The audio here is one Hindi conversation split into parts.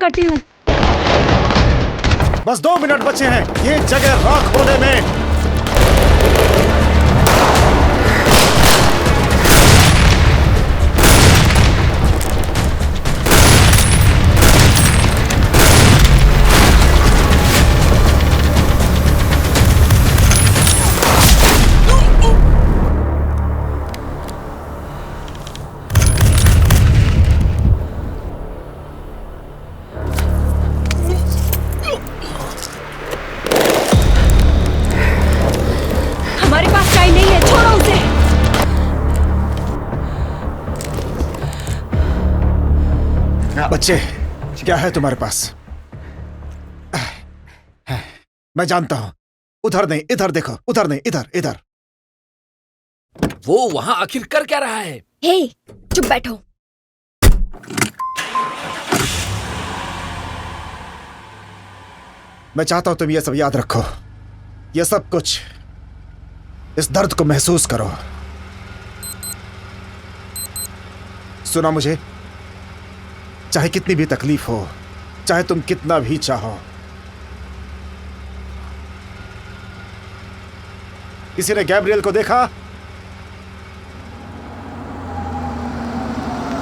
करती हूँ। बस 2 मिनट बचे हैं ये जगह राख होने में। हमारे पास टाइम नहीं है, छोड़ो उसे। बच्चे, क्या है तुम्हारे पास? मैं जानता हूं। उधर नहीं, इधर देखो। उधर नहीं, इधर इधर। वो वहां आखिर कर क्या रहा है? हे, चुप बैठो। मैं चाहता हूं तुम ये सब याद रखो। ये सब कुछ, इस दर्द को महसूस करो। सुना मुझे? चाहे कितनी भी तकलीफ हो, चाहे तुम कितना भी चाहो, किसी ने गैब्रियल को देखा?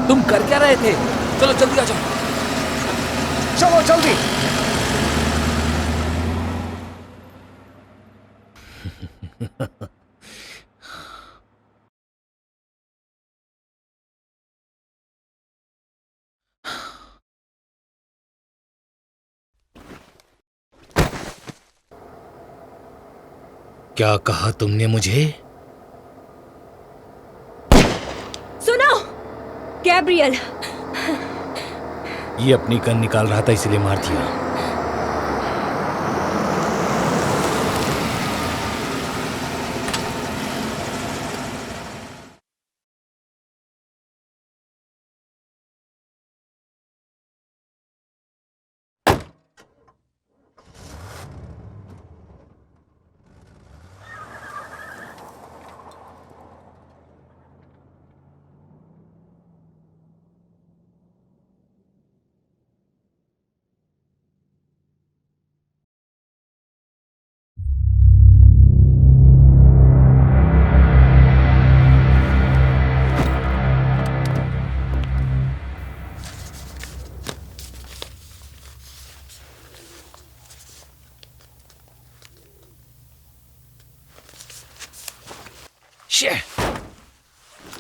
तुम कर क्या रहे थे? चलो जल्दी आ जाओ। चलो जल्दी। क्या कहा तुमने मुझे? सुनो, गैब्रियल। ये अपनी गन निकाल रहा था इसलिए मार दिया।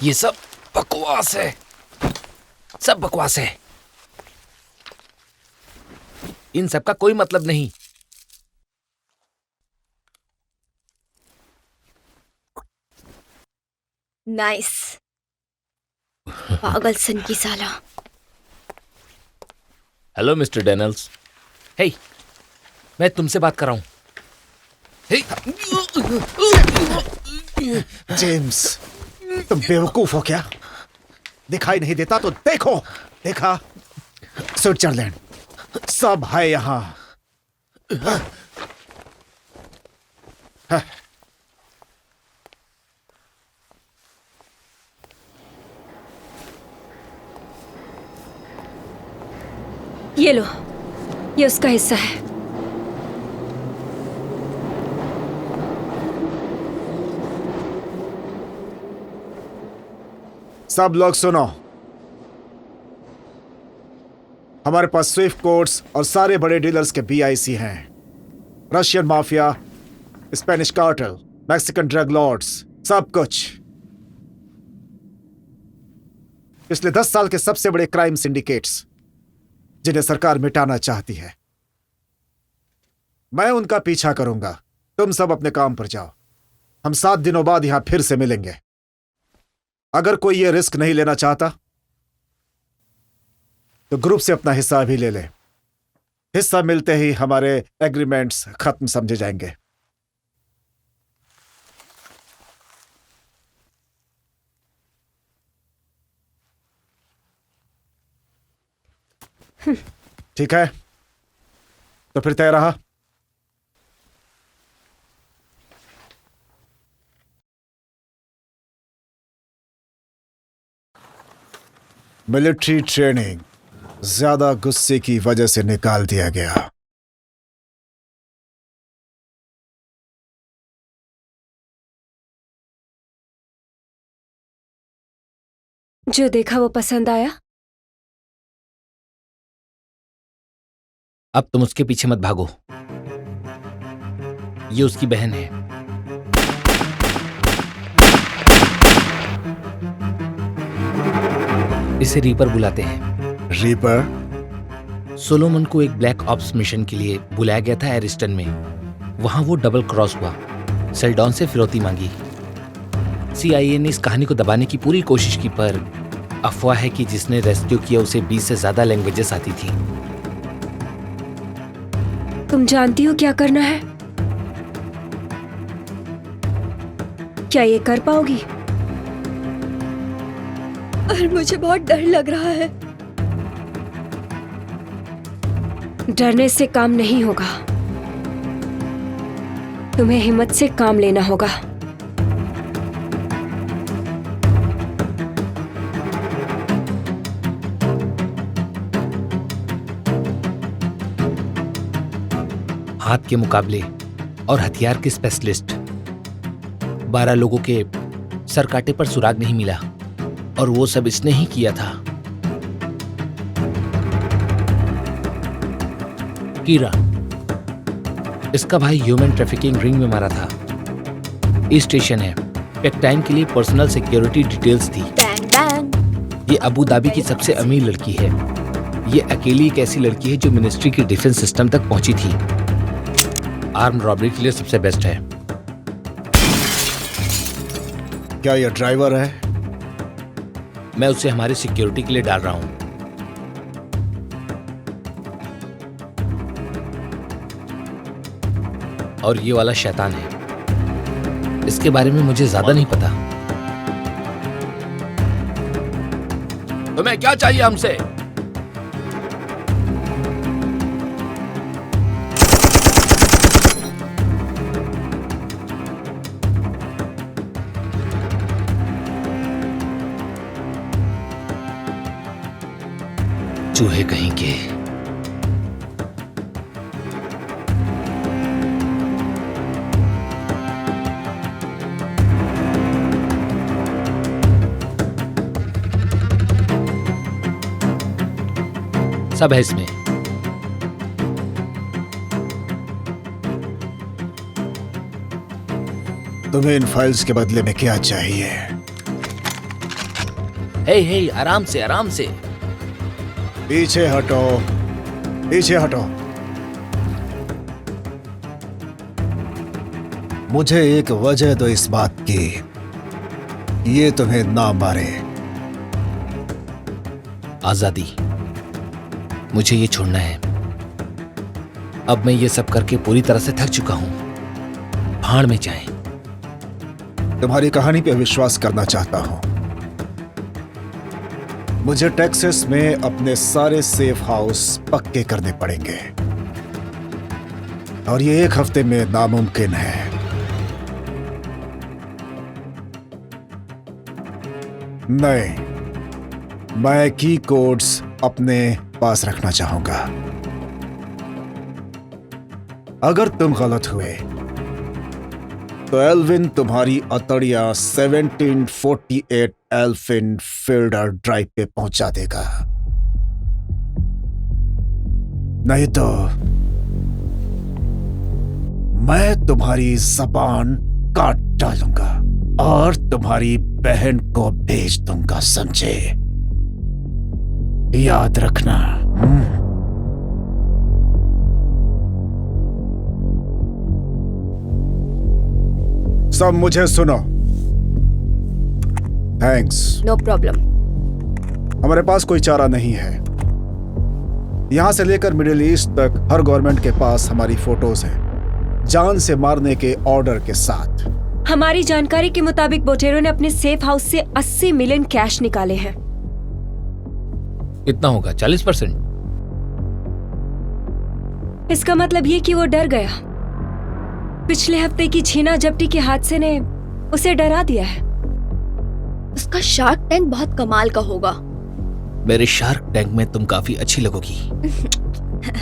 ये सब बकवास है, सब बकवास है। इन सब का कोई मतलब नहीं। नाइस, पागल सन की साला। Hello mister Daniels. हे, मैं तुमसे बात कर रहा हूं। हे, जेम्स, तुम बेवकूफ हो क्या? दिखाई नहीं देता तो देखो। देखा? स्विट्जरलैंड सब है यहां। ये लो, ये उसका हिस्सा है। सब लोग सुनो। हमारे पास स्विफ्ट कोड्स और सारे बड़े डीलर्स के BIC हैं। Russian mafia, Spanish cartel, Mexican drug lords, सब कुछ। पिछले 10 साल के सबसे बड़े क्राइम सिंडिकेट्स जिन्हें सरकार मिटाना चाहती है। मैं उनका पीछा करूंगा। तुम सब अपने काम पर जाओ। हम 7 दिनों बाद यहां फिर से मिलेंगे। अगर कोई ये रिस्क नहीं लेना चाहता तो ग्रुप से अपना हिस्सा भी ले ले। हिस्सा मिलते ही हमारे एग्रीमेंट्स खत्म समझे जाएंगे। ठीक है, तो फिर तय रहा। मिलिट्री ट्रेनिंग ज्यादा गुस्से की वजह से निकाल दिया गया। जो देखा वो पसंद आया? अब तुम उसके पीछे मत भागो। ये उसकी बहन है। इसे रीपर बुलाते हैं। रीपर? सोलोमन को एक ब्लैक ऑप्स मिशन के लिए बुलाया गया था एरिस्टन में। वहां वो डबल क्रॉस हुआ, सेल्डॉन से फिरौती मांगी। CIA ने इस कहानी को दबाने की पूरी कोशिश की, पर अफवाह है कि जिसने रेस्क्यू किया उसे 20 से ज्यादा लैंग्वेजेस आती थी। तुम जानती हो क्या करना है? क्या ये कर पाओगी? और मुझे बहुत डर लग रहा है। डरने से काम नहीं होगा, तुम्हें हिम्मत से काम लेना होगा। हाथ के मुकाबले और हथियार के स्पेशलिस्ट। 12 लोगों के सर काटे पर सुराग नहीं मिला, और वो सब इसने ही किया था। कीरा, इसका भाई ह्यूमन ट्रैफिकिंग रिंग में मारा था। ईस्ट स्टेशन है। पेक्टाइन के लिए पर्सनल सिक्योरिटी डिटेल्स थी। Bang bang. ये अबू धाबी की सबसे अमीर लड़की है। ये अकेली एक ऐसी लड़की है जो मिनिस्ट्री के डिफेंस सिस्टम तक पहुंची थी। आर्म रॉबरी के लिए सबसे बेस्ट है। क्या यह ड्राइवर है? मैं उसे हमारी सिक्योरिटी के लिए डाल रहा हूं। और ये वाला शैतान है। इसके बारे में मुझे ज्यादा नहीं पता। तुम्हें क्या चाहिए हमसे? चूहे कहीं के। सब है इसमें। तुम्हें इन फाइल्स के बदले में क्या चाहिए? हे आराम से आराम से। पीछे हटो, पीछे हटो। मुझे एक वजह दो इस बात की, ये तुम्हें ना मारे। आजादी। मुझे ये छोड़ना है। अब मैं ये सब करके पूरी तरह से थक चुका हूं। भाड़ में जाएं। तुम्हारी कहानी पे विश्वास करना चाहता हूं। मुझे टेक्सास में अपने सारे सेफ हाउस पक्के करने पड़ेंगे, और ये 1 हफ्ते में नामुमकिन है। नहीं, मैं की कोड्स अपने पास रखना चाहूंगा। अगर तुम गलत हुए तो एल्विन तुम्हारी अतड़िया 1748 एल्फिन फील्डर ड्राइव पे पहुंचा देगा। नहीं तो मैं तुम्हारी जबान काट डालूंगा और तुम्हारी बहन को भेज दूंगा, समझे? याद रखना। सब मुझे सुनो। थैंक्स। No problem. हमारे पास कोई चारा नहीं है। यहां से लेकर मिडिल ईस्ट तक हर गवर्नमेंट के पास हमारी फोटोज हैं, जान से मारने के ऑर्डर के साथ। हमारी जानकारी के मुताबिक बोटेरो ने अपने सेफ हाउस से 80 मिलियन कैश निकाले हैं। कितना होगा? 40%? इसका मतलब ये कि वो डर गया। पिछले हफ्ते की छीना झपटी के हादसे ने उसे डरा दिया है। उसका शार्क टैंक बहुत कमाल का होगा। मेरे शार्क टैंक में तुम काफी अच्छी लगोगी।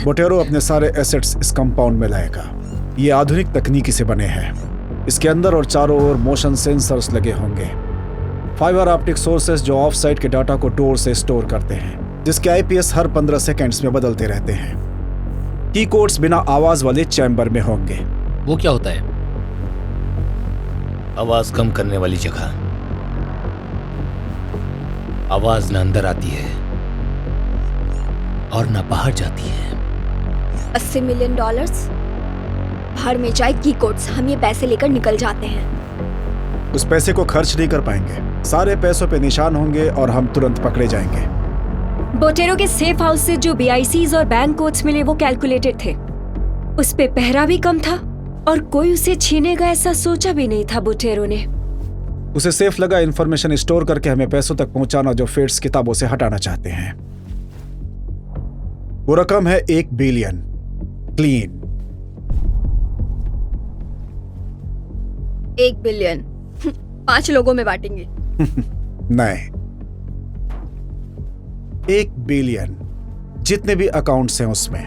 बोटेरो अपने सारे एसेट्स इस कंपाउंड में लाएगा। ये आधुनिक तकनीकी से बने हैं। इसके अंदर और चारों ओर मोशन सेंसर्स लगे होंगे, फाइबर ऑप्टिक सोर्सेस जो ऑफ साइट के डाटा को डोर से स्टोर करते हैं, जिसके आईपीएस हर 15 सेकेंड्स में बदलते रहते हैं। की कोड्स बिना आवाज वाले चैम्बर में होंगे। वो क्या होता है? आवाज कम करने वाली जगह। आवाज न अंदर आती है और न बाहर जाती है। $80 मिलियन बाहर में जाए की कोड्स, हम ये पैसे लेकर निकल जाते हैं। उस पैसे को खर्च नहीं कर पाएंगे। सारे पैसों पे निशान होंगे और हम तुरंत पकड़े जाएंगे। बोटेरो के सेफ हाउस से जो BICs और बैंक कोड्स मिले वो कैलकुलेटेड थे। उस पे पहरा भी कम था और कोई उसे छीनेगा ऐसा सोचा भी नहीं था बोटेरो ने। उसे सेफ लगा इंफॉर्मेशन स्टोर करके हमें पैसों तक पहुंचाना जो फेट्स किताबों से हटाना चाहते हैं। वो रकम है 1 बिलियन क्लीन। 1 बिलियन 5 लोगों में बांटेंगे। नहीं, 1 बिलियन जितने भी अकाउंट्स हैं उसमें।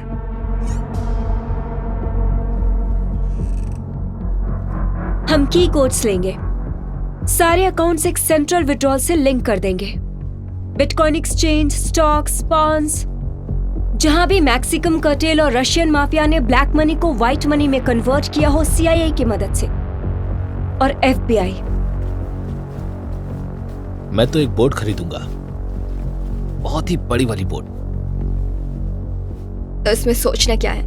हम की कोड्स लेंगे, सारे अकाउंट्स एक सेंट्रल विड्रॉल से लिंक कर देंगे। बिटकॉइन एक्सचेंज, स्टॉक्स, बॉन्ड्स, जहां भी मैक्सिकम कार्टेल और रशियन माफिया ने ब्लैक मनी को व्हाइट मनी में कन्वर्ट किया हो CIA की मदद से, और FBI। मैं तो एक बोट खरीदूंगा, बहुत ही बड़ी वाली बोट। तो इसमें सोचना क्या है?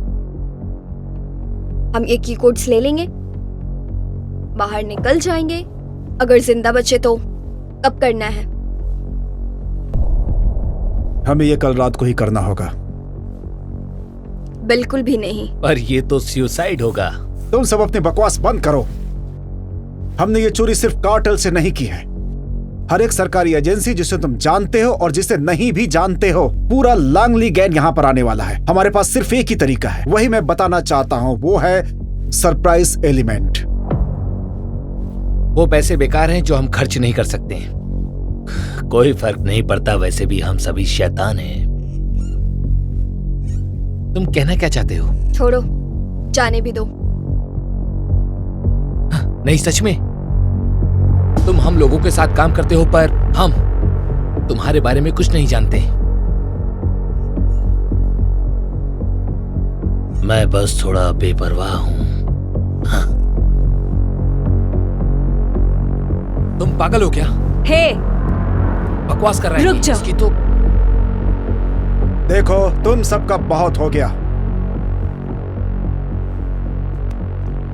हम ये की कोड्स ले लेंगे, बाहर निकल जाएंगे। अगर जिंदा बचे तो कब करना है? हमें ये कल रात को ही करना होगा। बिल्कुल भी नहीं। पर ये तो सुसाइड होगा। तुम सब अपनी बकवास बंद करो। हमने ये चोरी सिर्फ कार्टेल से नहीं की है। हर एक सरकारी एजेंसी जिसे तुम जानते हो और जिसे नहीं भी जानते हो, पूरा लांगली गैंग यहाँ पर आने वाला है। हमारे पास सिर्फ एक ही तरीका है, वही मैं बताना चाहता हूँ, वो है सरप्राइज एलिमेंट। वो पैसे बेकार हैं जो हम खर्च नहीं कर सकते। कोई फर्क नहीं पड़ता, वैसे भी हम सभी शैतान हैं। तुम कहना क्या चाहते हो? छोड़ो, जाने भी दो। नहीं, सच में तुम हम लोगों के साथ काम करते हो, पर हम तुम्हारे बारे में कुछ नहीं जानते। मैं बस थोड़ा बेपरवाह हूं। हाँ। तुम पागल हो क्या? हे, बकवास कर रहे हैं। रुक जाओ। इसकी तो देखो, तुम सबका बहुत हो गया।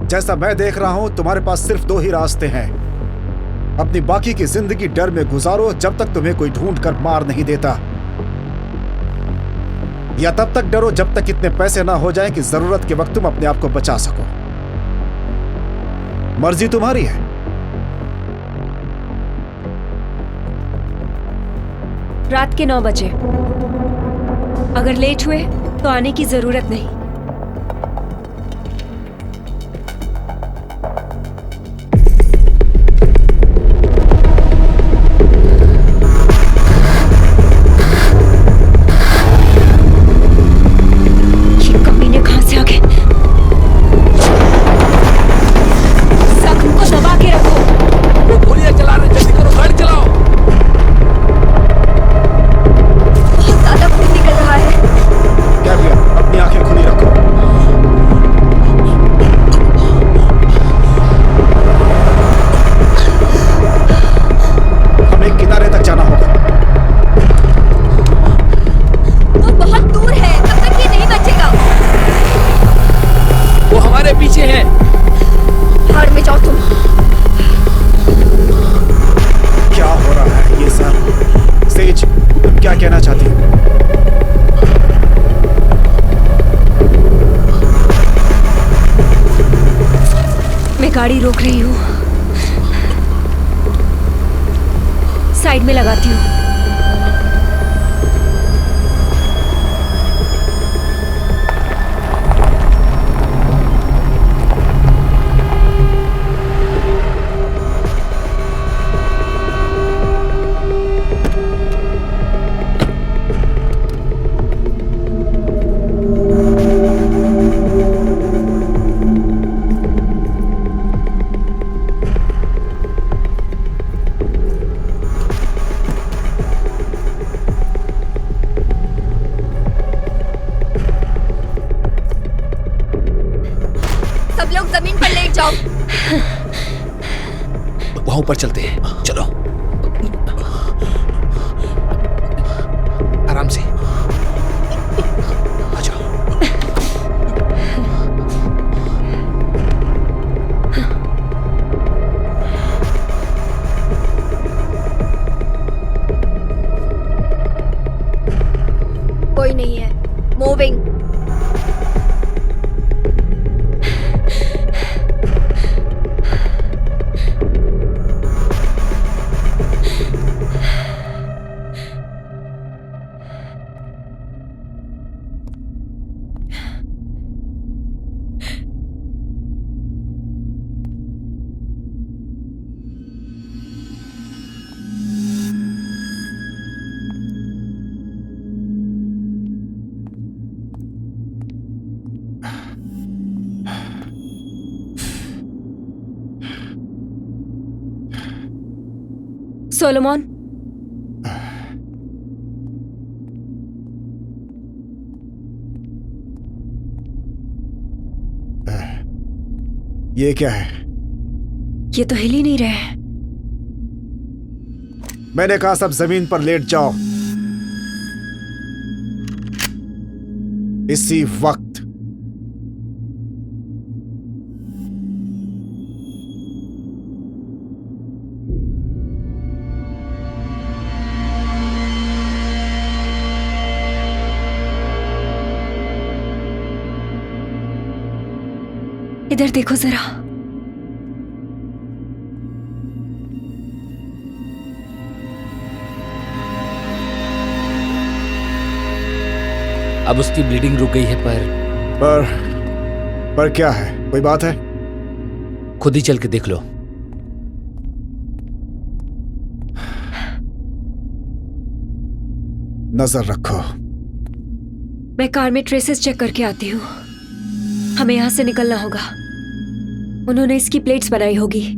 जैसा मैं देख रहा हूं, तुम्हारे पास सिर्फ 2 ही रास्ते हैं। अपनी बाकी की जिंदगी डर में गुजारो जब तक तुम्हें कोई ढूंढ कर मार नहीं देता, या तब तक डरो जब तक इतने पैसे ना हो जाएं कि जरूरत के वक्त तुम अपने आप को बचा सको। मर्जी तुम्हारी है। रात के 9 बजे। अगर लेट हुए तो आने की जरूरत नहीं। ये कमीने कहां से आ गए? जख्म को दबा के रखो। वो गोलियां चला रहे, जल्दी करो, गाड़ी चलाओ। बहुत ज्यादा खून निकल रहा है। क्या किया? अपनी आंखें खुली रखो। हमें किनारे तक जाना होगा। वो बहुत दूर है, तब तक ये नहीं बचेगा। वो हमारे पीछे हैं। भाड़ में जाओ तुम। क्या हो रहा है ये सब? सेज, तुम क्या कहना चाहती हो? मैं गाड़ी रोक रही हूँ, साइड में लगाती हूँ। सब लोग जमीन पर लेट जाओ। वहां ऊपर चलते हैं, चलो आराम से आ जाओ। कोई नहीं है। मूविंग। सोलोमन, ये क्या है? ये तो हिल ही नहीं रहे हैं। मैंने कहा सब जमीन पर लेट जाओ इसी वक्त। इधर देखो जरा। अब उसकी ब्लीडिंग रुक गई है, पर क्या है? कोई बात है? खुद ही चल के देख लो। नजर रखो। मैं कार में ट्रेसेस चेक करके आती हूँ। हमें यहाँ से निकलना होगा। उन्होंने इसकी प्लेट्स बनाई होगी।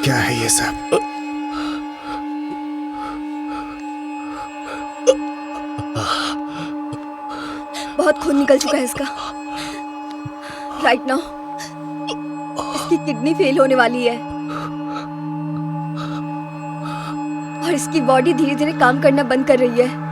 क्या है ये सब? बहुत खून निकल चुका है इसका। राइट नाउ इसकी किडनी फेल होने वाली है और इसकी बॉडी धीरे धीरे काम करना बंद कर रही है।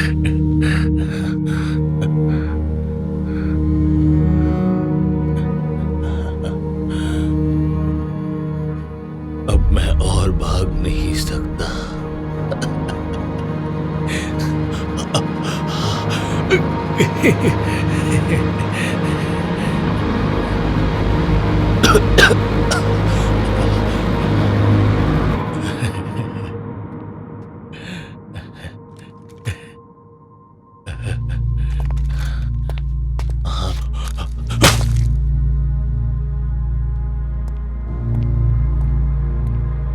अब मैं और भाग नहीं सकता।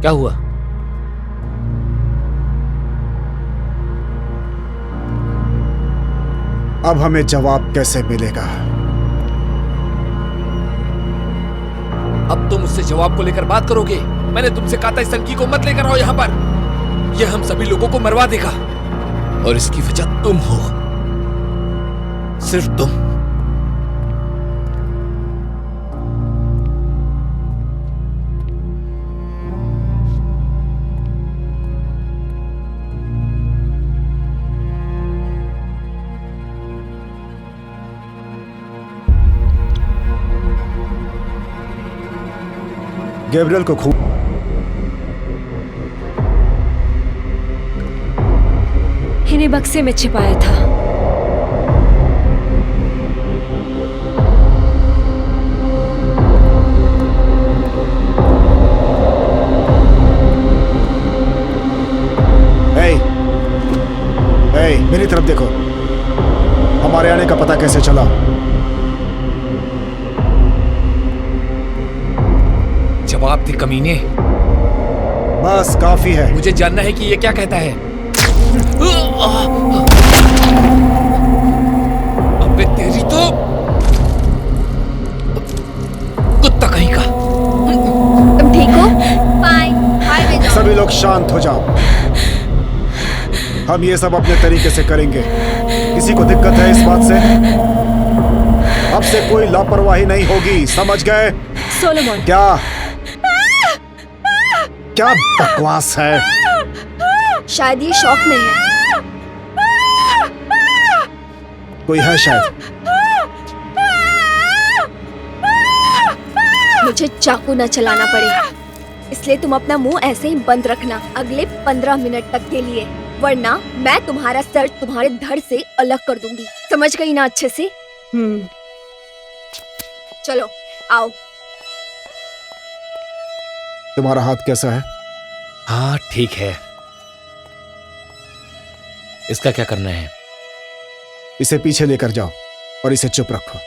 क्या हुआ? अब हमें जवाब कैसे मिलेगा? अब तुम मुझसे जवाब को लेकर बात करोगे? मैंने तुमसे कहा था इस लड़की को मत लेकर आओ यहाँ पर। यह हम सभी लोगों को मरवा देगा और इसकी वजह तुम हो, सिर्फ तुम। गैब्रियल को खूब इन्हें बक्से में छिपाया था। मेरी तरफ देखो। हमारे आने का पता कैसे चला? जवाब दे कमीने। बस काफी है। मुझे जानना है कि ये क्या कहता है। अबे तेरी तो कुत्ता कहीं का। तुम ठीक हो? हाईवे जाओ। सभी लोग शांत हो जाओ। हम ये सब अपने तरीके से करेंगे। किसी को दिक्कत है इस बात से? अब से कोई लापरवाही नहीं होगी, समझ गए? सोलोमन, क्या बकवास है? शायद ये शॉक में है। कोई है शायद। मुझे चाकू न चलाना पड़े, इसलिए तुम अपना मुंह ऐसे ही बंद रखना अगले 15 मिनट तक के लिए, वरना मैं तुम्हारा सर तुम्हारे धड़ से अलग कर दूंगी। समझ गई ना अच्छे से? चलो आओ। तुम्हारा हाथ कैसा है? हाँ ठीक है। इसका क्या करना है? इसे पीछे लेकर जाओ और इसे चुप रखो।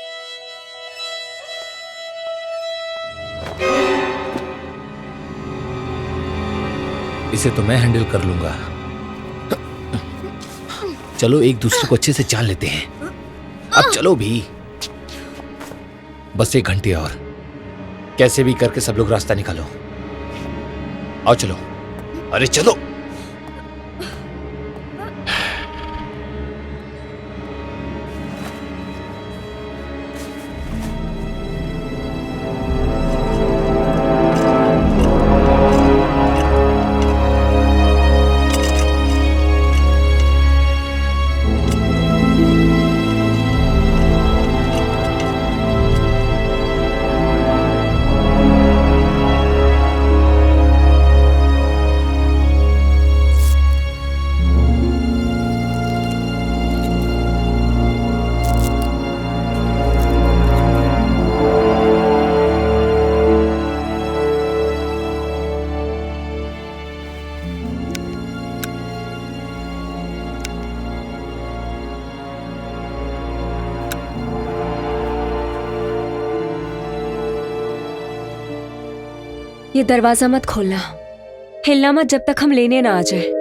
इसे तो मैं हैंडल कर लूंगा। चलो एक दूसरे को अच्छे से जान लेते हैं। अब चलो भी। बस 1 घंटे और। कैसे भी करके सब लोग रास्ता निकालो। आओ चलो। अरे चलो। ये दरवाजा मत खोलना, हिलना मत जब तक हम लेने ना आ जाए।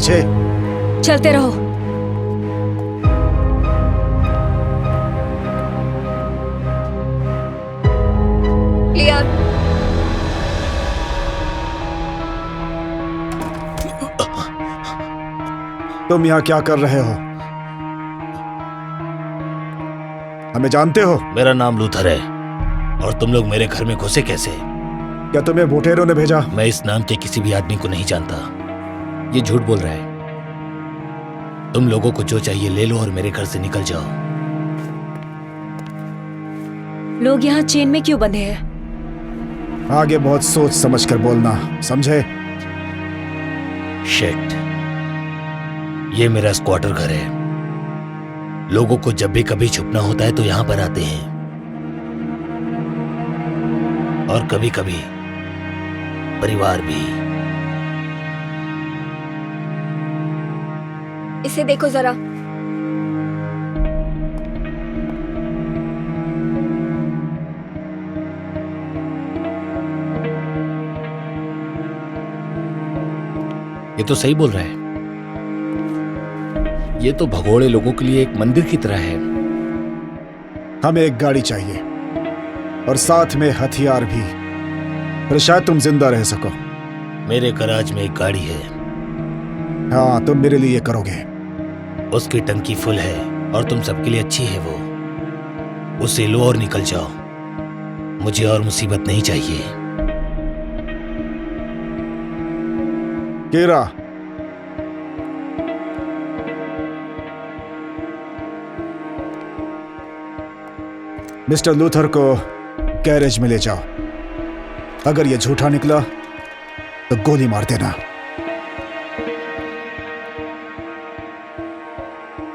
पीछे। चलते रहो। क्लियर। तुम यहाँ क्या कर रहे हो? हमें जानते हो? मेरा नाम लूथर है। और तुम लोग मेरे घर में घुसे कैसे? क्या तुम्हें बुटेरो ने भेजा? मैं इस नाम के किसी भी आदमी को नहीं जानता। ये झूठ बोल रहा है। तुम लोगों को जो चाहिए ले लो और मेरे घर से निकल जाओ। लोग यहाँ चेन में क्यों बंधे हैं? आगे बहुत सोच समझ कर बोलना, समझे? शिट। ये मेरा स्क्वाटर घर है। लोगों को जब भी कभी छुपना होता है तो यहां पर आते हैं, और कभी कभी परिवार भी। इसे देखो जरा। ये तो सही बोल रहा है। ये तो भगोड़े लोगों के लिए एक मंदिर की तरह है। हमें एक गाड़ी चाहिए और साथ में हथियार भी, फिर शायद तुम जिंदा रह सको। मेरे गराज में एक गाड़ी है। हाँ, तुम मेरे लिए करोगे। उसकी टंकी फुल है और तुम सबके लिए अच्छी है वो। उसे लो और निकल जाओ। मुझे और मुसीबत नहीं चाहिए। कीरा, मिस्टर लूथर को गैरेज में ले जाओ। अगर ये झूठा निकला तो गोली मार देना।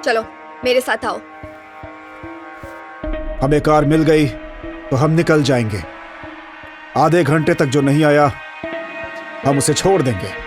चलो मेरे साथ आओ। हमें कार मिल गई तो हम निकल जाएंगे। आधे घंटे तक जो नहीं आया हम उसे छोड़ देंगे।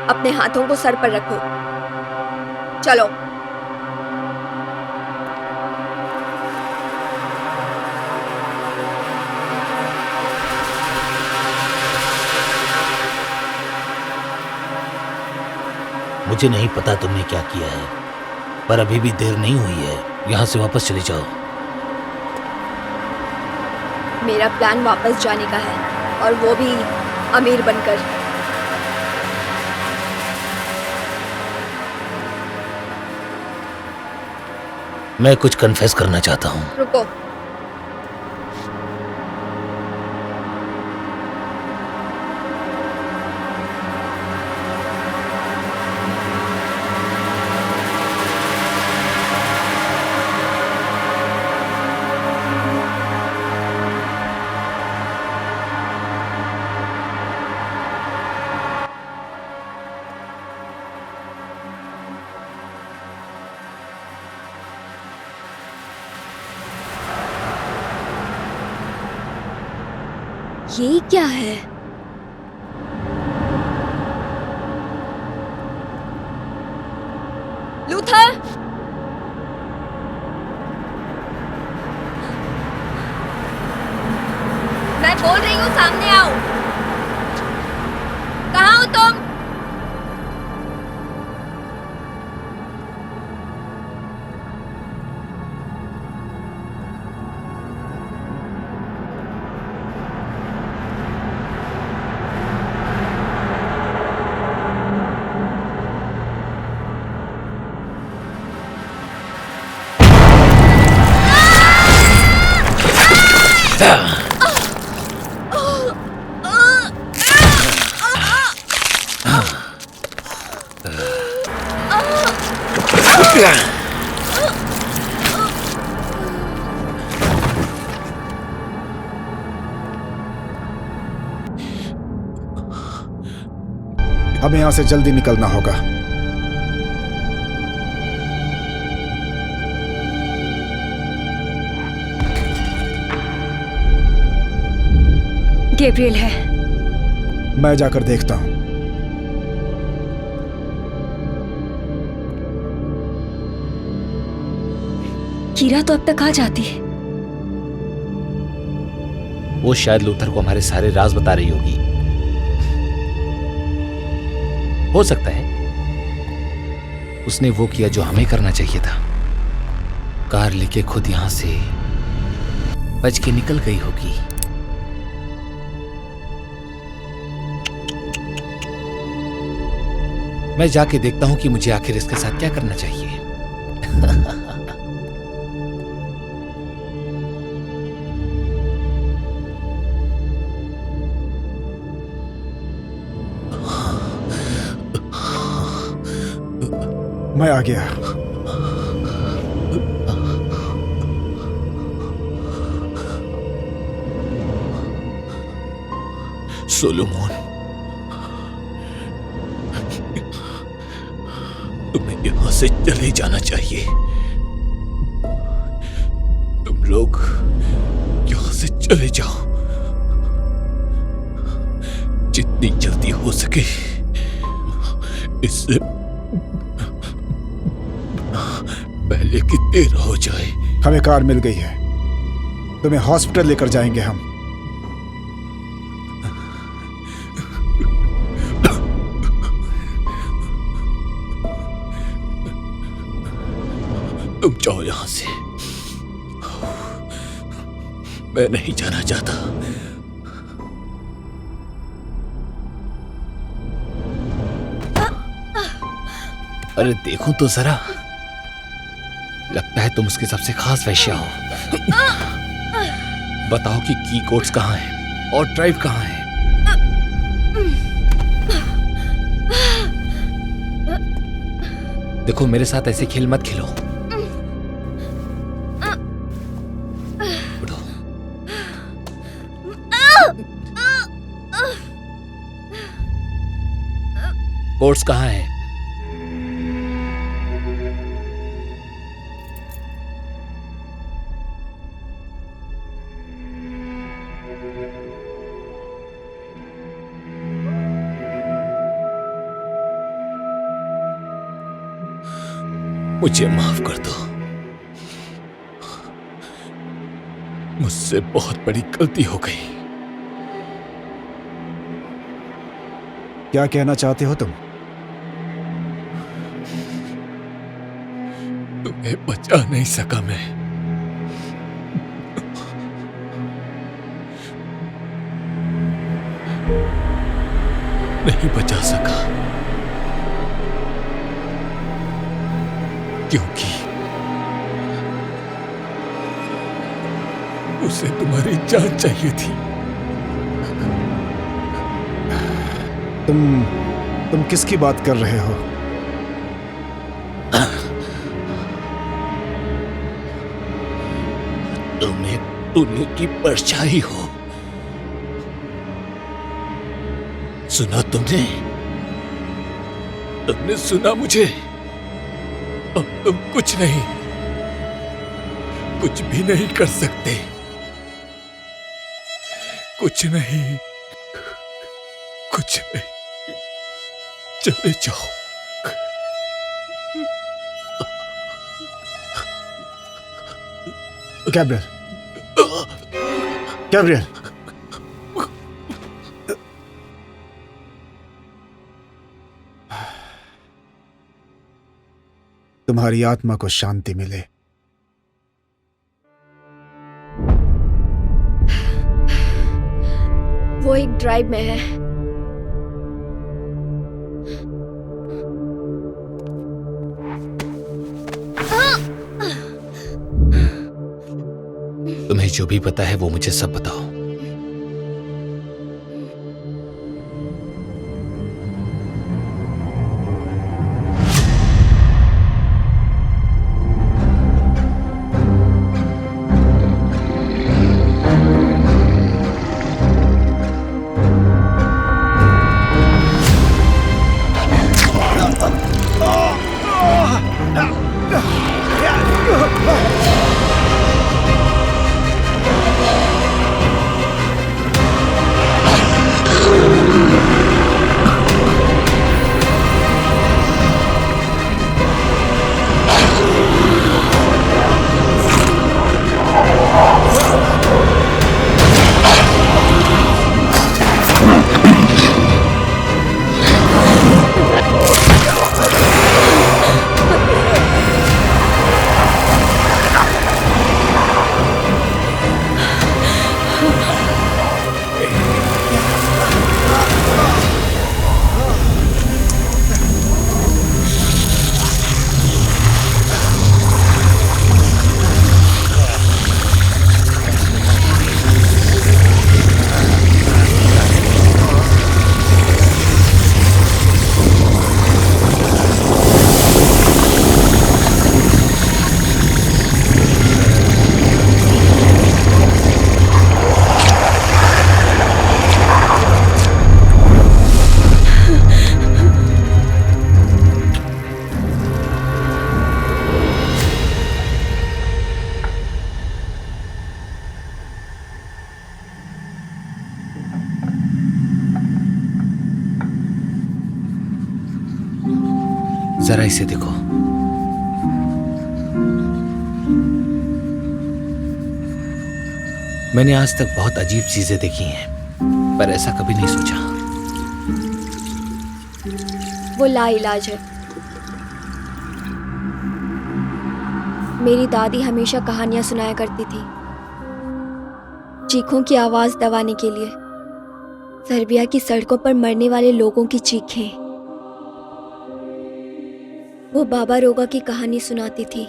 अपने हाथों को सर पर रखो। चलो। मुझे नहीं पता तुमने क्या किया है, पर अभी भी देर नहीं हुई है। यहां से वापस चले जाओ। मेरा प्लान वापस जाने का है, और वो भी अमीर बनकर। मैं कुछ कन्फेस करना चाहता हूं। रुको। ये क्या है? लूथर! मैं बोल रही हूँ सामने आओ। कहाँ हो तुम? हमें यहाँ से जल्दी निकलना होगा। गैब्रियल है। मैं जाकर देखता हूँ। कीरा तो अब तक आ जाती। वो शायद लूथर को हमारे सारे राज बता रही होगी। हो सकता है उसने वो किया जो हमें करना चाहिए था। कार लेके खुद यहां से बच के निकल गई होगी। मैं जाके देखता हूं कि मुझे आखिर इसके साथ क्या करना चाहिए। मैं आ गया। सोलोमन, तुम्हें यहां से चले जाना चाहिए। तुम लोग यहां से चले जाओ जितनी जल्दी हो सके। इससे पहले कि देर हो जाए। हमें कार मिल गई है। तुम्हें हॉस्पिटल लेकर जाएंगे हम। तुम जाओ यहां से। मैं नहीं जाना चाहता। अरे देखो तो जरा, लगता है तुम उसकी सबसे खास वेश्या हो। बताओ कि की कोड्स कहाँ हैं और ड्राइव कहाँ है। देखो मेरे साथ ऐसे खेल मत खेलो। उठो। कोड्स कहाँ है? मुझे माफ कर दो। मुझसे बहुत बड़ी गलती हो गई। क्या कहना चाहते हो तुम? तुम्हें बचा नहीं सका मैं। नहीं बचा सका क्योंकि उसे तुम्हारी जान चाहिए थी। तुम किसकी बात कर रहे हो? तुम्हें टुन्नू की परछाई हो। सुना तुमने? तुमने सुना मुझे? अब तुम कुछ भी नहीं कर सकते। कुछ नहीं। चले जाओ। गैब्रियल, तुम्हारी आत्मा को शांति मिले। वो एक ड्राइव में है। तुम्हें जो भी पता है वो मुझे सब बताओ। जरा इसे देखो। मैंने आज तक बहुत अजीब चीजें देखी हैं, पर ऐसा कभी नहीं सोचा। वो लाइलाज है। मेरी दादी हमेशा कहानियां सुनाया करती थी, चीखों की आवाज दबाने के लिए। सर्बिया की सड़कों पर मरने वाले लोगों की चीखें। वो बाबा रोगा की कहानी सुनाती थी।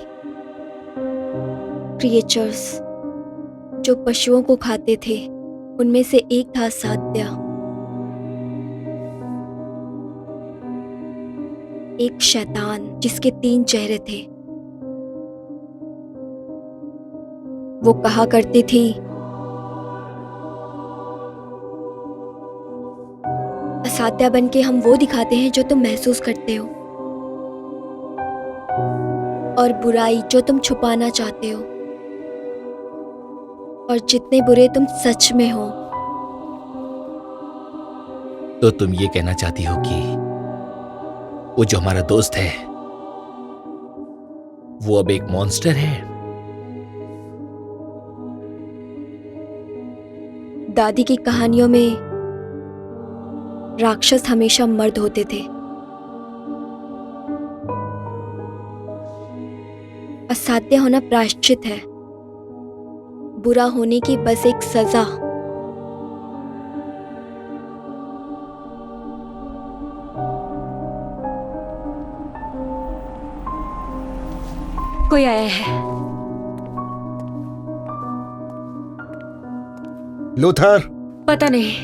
क्रिएचर्स जो पशुओं को खाते थे, उनमें से एक था सात्या, एक शैतान जिसके 3 चेहरे थे। वो कहा करती थी, असाध्या बन के हम वो दिखाते हैं जो तुम महसूस करते हो, और बुराई जो तुम छुपाना चाहते हो, और जितने बुरे तुम सच में हो। तो तुम ये कहना चाहती हो कि वो जो हमारा दोस्त है वो अब एक मॉन्स्टर है? दादी की कहानियों में राक्षस हमेशा मर्द होते थे। असाध्य होना प्रायश्चित है, बुरा होने की बस एक सजा। कोई आया है। लूथर, पता नहीं।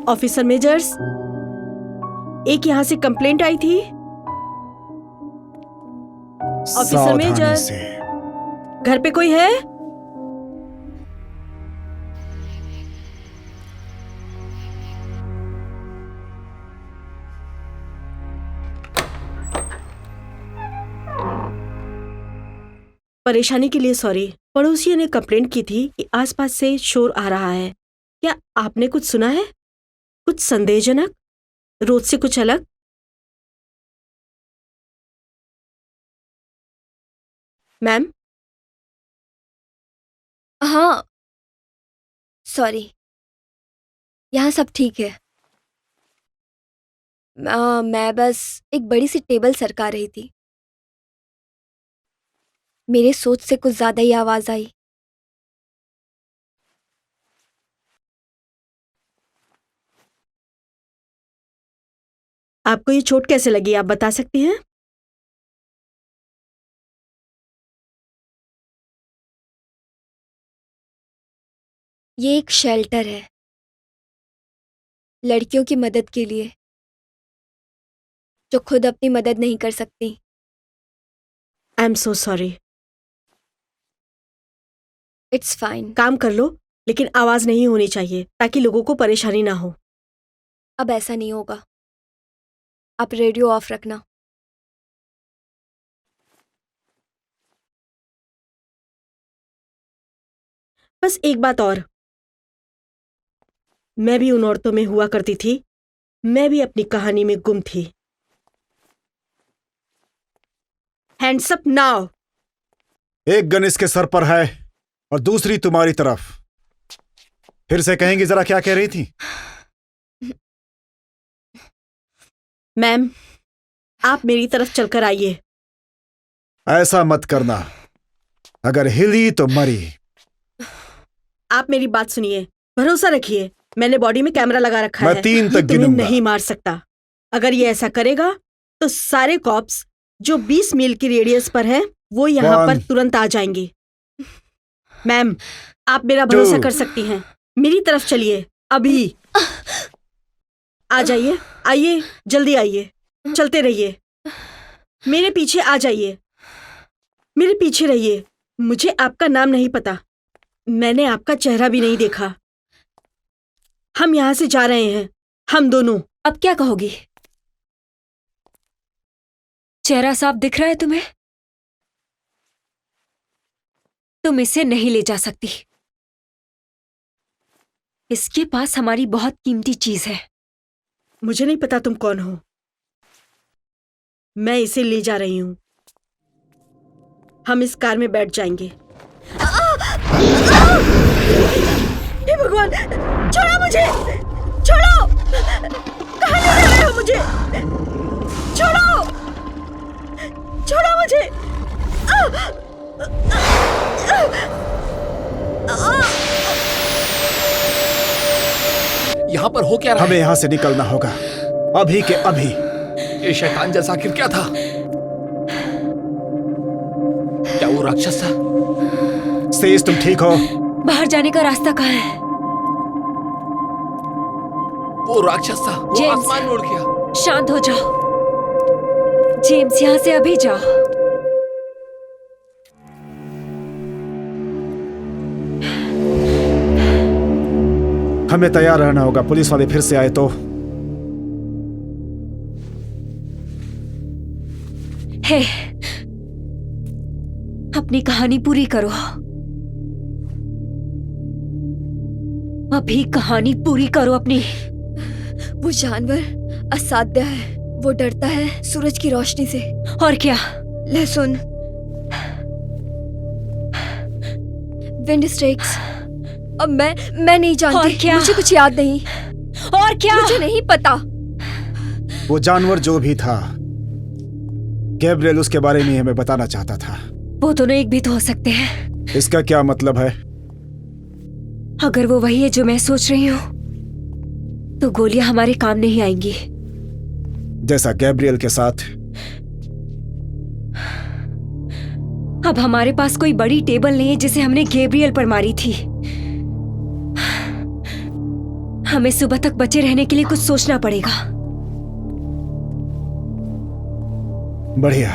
ऑफिसर मेजर्स, एक यहाँ से कंप्लेंट आई थी। ऑफिसर सावधानी मेजर। से। घर पे कोई है? परेशानी के लिए सॉरी। पड़ोसियों ने कंप्लेंट की थी कि आसपास से शोर आ रहा है। क्या आपने कुछ सुना है? कुछ संदेहजनक, रोज से कुछ अलग? मैम? हाँ, सॉरी, यहाँ सब ठीक है। मैं बस एक बड़ी सी टेबल सरका रही थी। मेरे सोच से कुछ ज्यादा ही आवाज आई। आपको ये चोट कैसे लगी, आप बता सकती हैं? ये एक शेल्टर है लड़कियों की मदद के लिए जो खुद अपनी मदद नहीं कर सकती। I am so sorry. It's fine. काम कर लो, लेकिन आवाज नहीं होनी चाहिए ताकि लोगों को परेशानी ना हो। अब ऐसा नहीं होगा। आप रेडियो ऑफ रखना। बस एक बात और, मैं भी उन औरतों में हुआ करती थी। मैं भी अपनी कहानी में गुम थी। Hands up now. एक गन इसके सर पर है और दूसरी तुम्हारी तरफ। फिर से कहेंगी जरा क्या कह रही थी? मैम, आप मेरी तरफ चलकर आइए। ऐसा मत करना, अगर हिली तो मरी। आप मेरी बात सुनिए, भरोसा रखिए। मैंने बॉडी में कैमरा लगा रखा मैं है। 3 तक ये तुम्हें गिनूंगा। नहीं मार सकता। अगर ये ऐसा करेगा तो सारे कॉप्स जो 20 मील की रेडियस पर हैं, वो यहाँ पर 1 तुरंत आ जाएंगी। मैम, आप मेरा भरोसा 2 कर सकती हैं। मेरी तरफ चलिए, अभी आ जाइए। आइए, जल्दी आइए, चलते रहिए। मेरे पीछे आ जाइए, मेरे पीछे रहिए। मुझे आपका नाम नहीं पता, मैंने आपका चेहरा भी नहीं देखा। हम यहां से जा रहे हैं, हम दोनों। अब क्या कहोगी? चेहरा साफ दिख रहा है तुम्हें? तुम इसे नहीं ले जा सकती। इसके पास हमारी बहुत कीमती चीज है। मुझे नहीं पता तुम कौन हो। मैं इसे ले जा रही हूं। हम इस कार में बैठ जाएंगे। हे भगवान, छोड़ो मुझे, छोड़ो। कहाँ ले जा रहे हो मुझे? छोड़ो, छोड़ो मुझे। यहाँ पर हो क्या रहा हमें यहाँ से निकलना होगा, अभी के अभी। है? ये शैतान जैसा आखिर क्या था? क्या वो राक्षस था? सेज, तुम ठीक हो? बाहर जाने का रास्ता कहाँ है? वो राक्षस था, वो जेम्स। आसमान में उड़ गया। शांत हो जाओ जेम्स, यहाँ से अभी जाओ। हमें तैयार रहना होगा, पुलिस वाले फिर से आए तो। हे, अपनी कहानी पूरी करो। अभी कहानी पूरी करो अपनी। वो जानवर असाध्य है। वो डरता है सूरज की रोशनी से। और क्या? लहसुन, विंड स्ट्रेक्स। अब मैं नहीं और जानती। क्या? मुझे कुछ याद नहीं। और क्या? मुझे नहीं पता। वो जानवर जो भी था, गैब्रियल उसके बारे में हमें बताना चाहता था। वो दोनों एक भी तो हो सकते हैं। इसका क्या मतलब है? अगर वो वही है जो मैं सोच रही हूँ, तो गोलियां हमारे काम नहीं आएंगी। जैसा गैब्रियल के साथ। अब हमारे पास कोई बड़ी टेबल नहीं है जिसे हमने गैब्रियल पर मारी थी। हमें सुबह तक बचे रहने के लिए कुछ सोचना पड़ेगा। बढ़िया।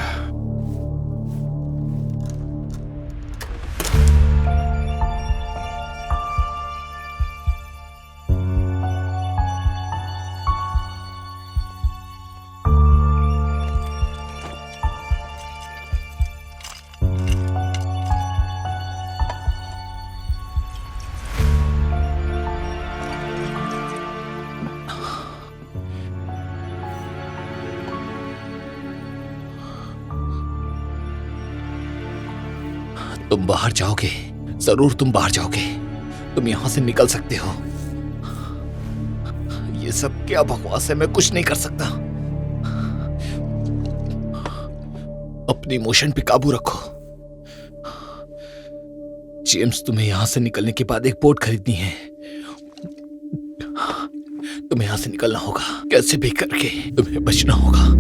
तुम बाहर जाओगे, जरूर तुम बाहर जाओगे। तुम यहां से निकल सकते हो। ये सब क्या बकवास है, मैं कुछ नहीं कर सकता। अपने इमोशन पे काबू रखो। जेम्स, तुम्हें यहां से निकलने के बाद एक बोट खरीदनी है। तुम्हें यहां से निकलना होगा, कैसे भी करके तुम्हें बचना होगा।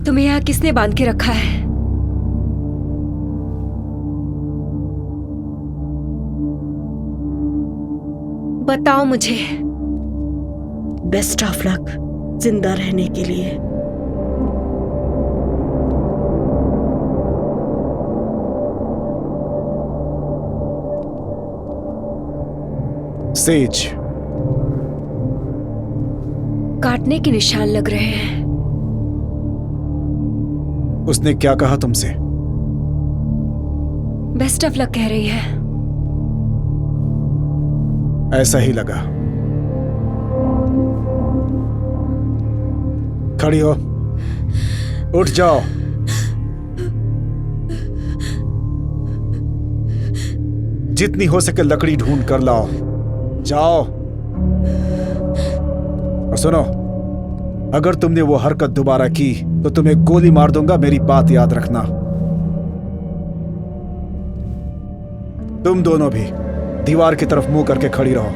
तुम्हें यहाँ किसने बांध के रखा है? बताओ मुझे। बेस्ट ऑफ लक जिंदा रहने के लिए। सेज, काटने के निशान लग रहे हैं। उसने क्या कहा तुमसे? बेस्ट ऑफ लक कह रही है। ऐसा ही लगा। खड़ी हो, उठ जाओ। जितनी हो सके लकड़ी ढूंढ कर लाओ। जाओ। और सुनो, अगर तुमने वो हरकत दोबारा की तो तुम्हें गोली मार दूंगा, मेरी बात याद रखना। तुम दोनों भी दीवार की तरफ मुंह करके खड़ी रहो।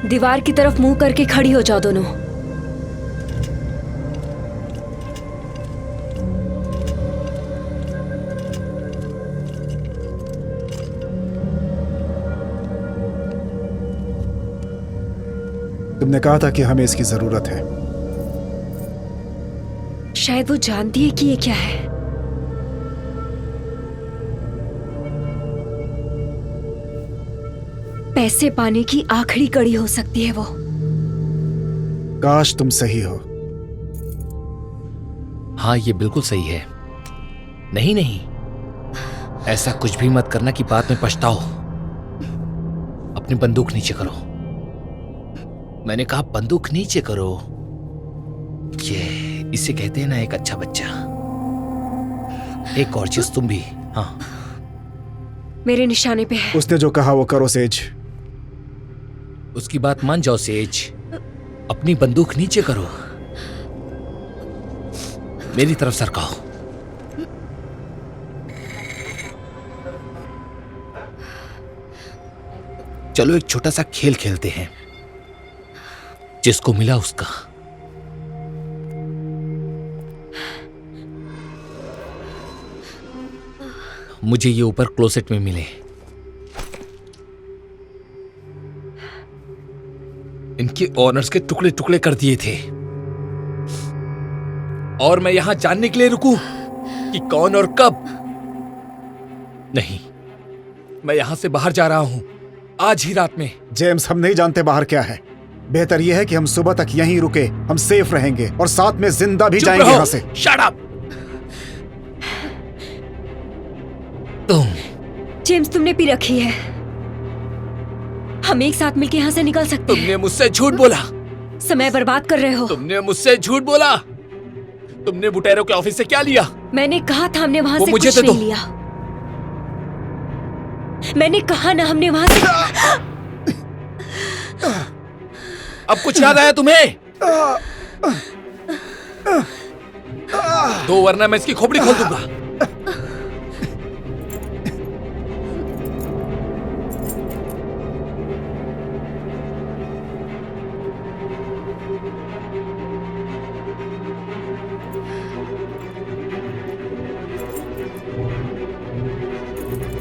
दीवार की तरफ मुंह करके खड़ी हो जाओ दोनों। तुमने कहा था कि हमें इसकी जरूरत है। शायद वो जानती है कि ये क्या है। पैसे पाने की आखिरी कड़ी हो सकती है वो। काश तुम सही हो। हाँ, ये बिल्कुल सही है। नहीं नहीं, ऐसा कुछ भी मत करना कि बाद में पछताओ। अपनी बंदूक नीचे करो। मैंने कहा बंदूक नीचे करो। ये इसे कहते हैं ना एक अच्छा बच्चा। एक और चीज तुम भी। हाँ, मेरे निशाने पे है। उसने जो कहा वो करो सेज। उसकी बात मान जाओ सेज। अपनी बंदूक नीचे करो। मेरी तरफ सरकाओ। चलो एक छोटा सा खेल खेलते हैं। जिसको मिला उसका। मुझे ये ऊपर क्लोसेट में मिले। इनके ऑनर्स के टुकड़े टुकड़े कर दिए थे और मैं यहां जानने के लिए रुकूं कि कौन और कब। नहीं, मैं यहां से बाहर जा रहा हूं आज ही रात में। जेम्स, हम नहीं जानते बाहर क्या है। बेहतर यह है कि हम सुबह तक यहीं रुके। हम सेफ रहेंगे और साथ में जिंदा भी जाएंगे यहाँ से। Shut up. तुम जेम्स, तुमने पी रखी है। हम एक साथ मिलकर यहाँ से निकल सकते हैं। तुमने मुझसे झूठ बोला। समय बर्बाद कर रहे हो। तुमने मुझसे झूठ बोला। तुमने बुटेरो के ऑफिस से क्या लिया? मैंने कहा था हमने वहां वो से मुझे कुछ दे दो। नहीं लिया। मैंने कहा ना हमने वहां से। अब कुछ याद आया तुम्हें? दो, वरना मैं इसकी खोपड़ी खोल दूंगा।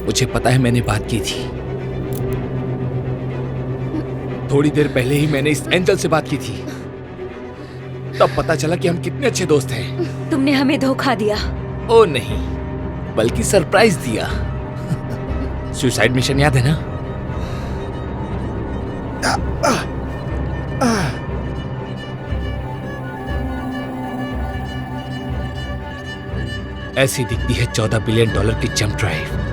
मुझे पता है मैंने बात की थी। थोड़ी देर पहले ही मैंने इस एंजल से बात की थी। तब पता चला कि हम कितने अच्छे दोस्त हैं। तुमने हमें धोखा दिया। ओ नहीं, बल्कि सरप्राइज दिया। सुसाइड मिशन याद है ना? ऐसी दिखती है $14 बिलियन की जंप ड्राइव।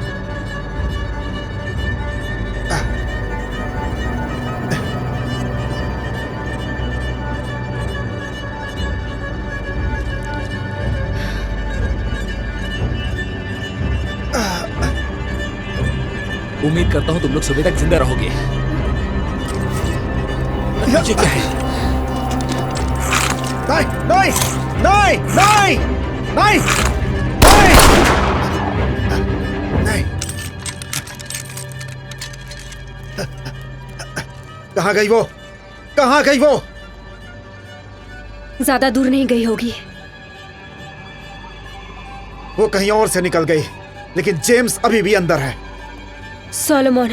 उम्मीद करता हूं तुम लोग सुबह तक जिंदा रहोगे। ये क्या है? नहीं नहीं नहीं नहीं नहीं नहीं। कहाँ गई वो? कहाँ गई वो? ज्यादा दूर नहीं गई होगी। वो कहीं और से निकल गई, लेकिन जेम्स अभी भी अंदर है। सोलोमन,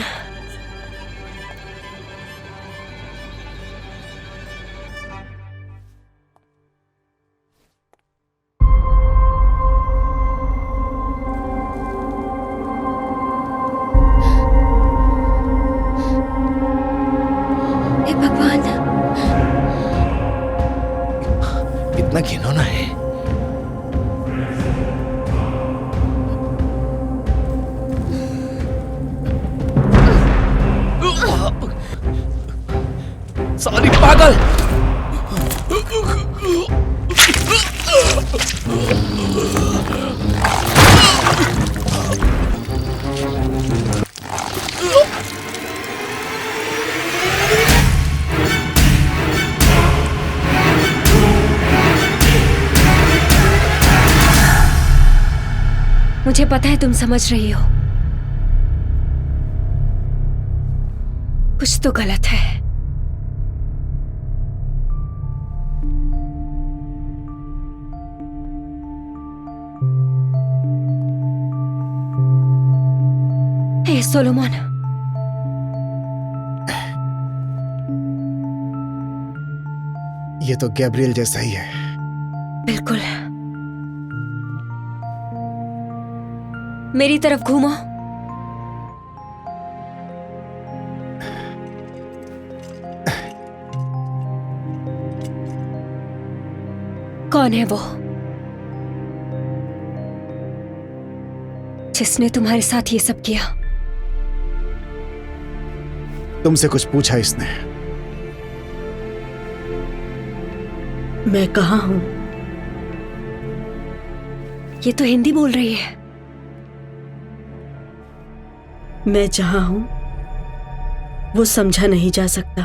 हे भगवान, कितना घिनौना है। सारी पागल। मुझे पता है तुम समझ रही हो। कुछ तो गलत है। हे सोलोमन, ये तो गैब्रियल जैसा ही है। बिल्कुल। मेरी तरफ घूमो। कौन है वो? जिसने तुम्हारे साथ ये सब किया? तुमसे कुछ पूछा इसने? मैं कहाँ हूँ? ये तो हिंदी बोल रही है। मैं जहाँ हूँ वो समझा नहीं जा सकता।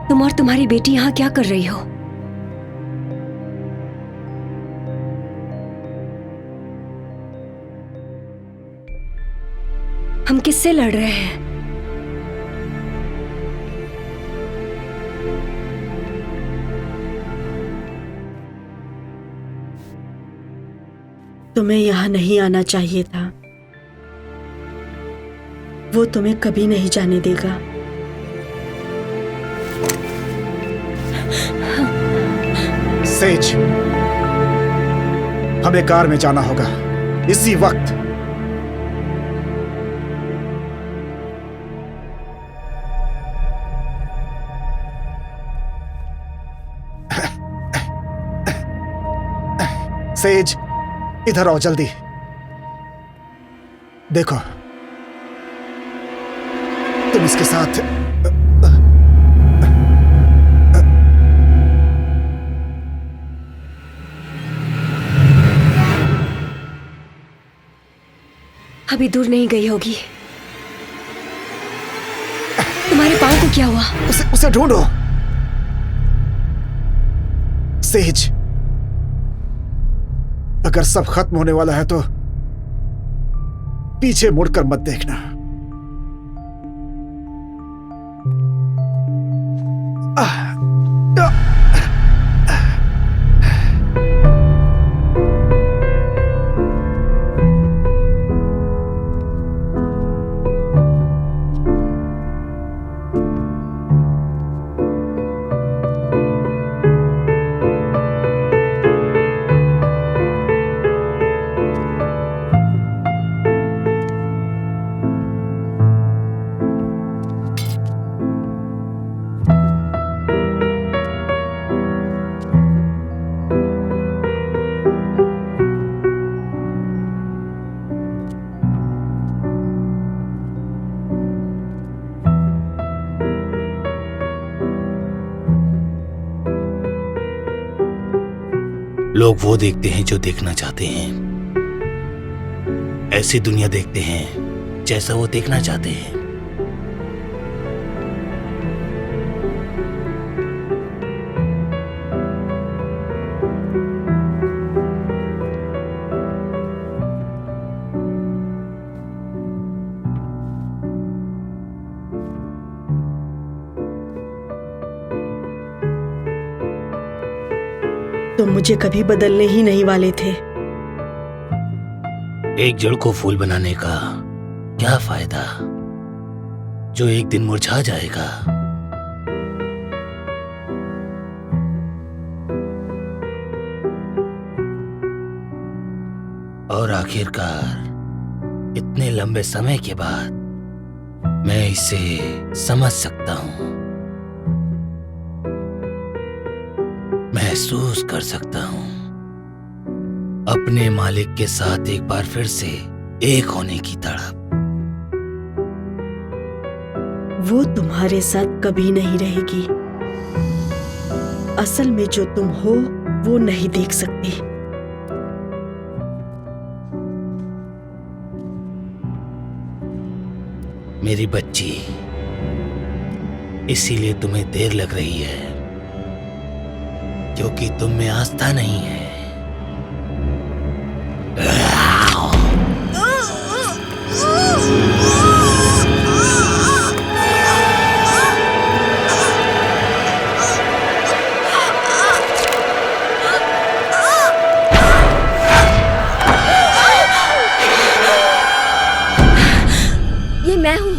तुम और तुम्हारी बेटी यहाँ क्या कर रही हो? हम किससे लड़ रहे हैं? तुम्हें यहाँ नहीं आना चाहिए था। वो तुम्हें कभी नहीं जाने देगा। सेज, हमें कार में जाना होगा इसी वक्त। सेज, इधर आओ जल्दी। देखो, तुम इसके साथ अभी दूर नहीं गई होगी। तुम्हारे पाँव को क्या हुआ? उसे ढूंढो। सेज, अगर सब खत्म होने वाला है तो पीछे मुड़कर मत देखना। लोग वो देखते हैं जो देखना चाहते हैं। ऐसी दुनिया देखते हैं जैसा वो देखना चाहते हैं। तुम मुझे कभी बदलने ही नहीं वाले थे। एक जड़ को फूल बनाने का क्या फायदा जो एक दिन मुरझा जाएगा। और आखिरकार इतने लंबे समय के बाद मैं इसे समझ सकता हूं, महसूस कर सकता हूं। अपने मालिक के साथ एक बार फिर से एक होने की तड़प। वो तुम्हारे साथ कभी नहीं रहेगी। असल में जो तुम हो वो नहीं देख सकती। मेरी बच्ची, इसीलिए तुम्हें देर लग रही है क्योंकि तुम में आस्था नहीं है। ये मैं हूँ।